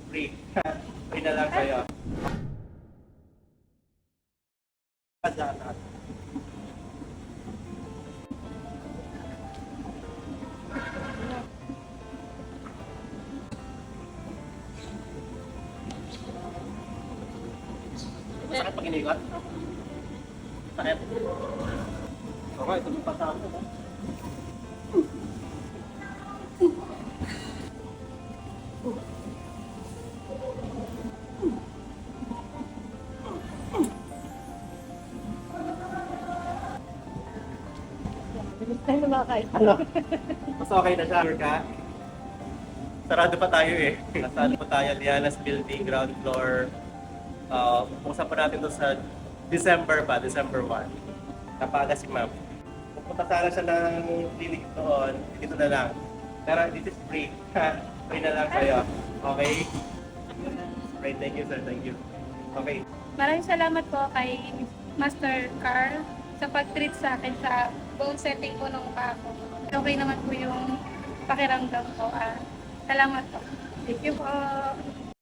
free. Free na lang sa'yo. Masakit pag inigot? Sakit. Okay, ito yung pasama ko. Bilis tayo lumakay. Ano? Mas okay na siya. Sure ka? Sarado pa tayo eh. Nasaan pa tayo? Lianas Building, ground floor. Pupunta pa natin doon sa December 1. Napaga si ma'am. Pupunta sana siya ng clinic doon. Dito na lang. Pero this is free. Free na lang sa'yo. Okay? Right, thank you sir. Thank you. Okay. Maraming salamat po kay Master Carl sa pag-treat sa akin sa bone setting po ng mukha ko. Okay naman po yung pakiramdam ko. Salamat po. Thank you po.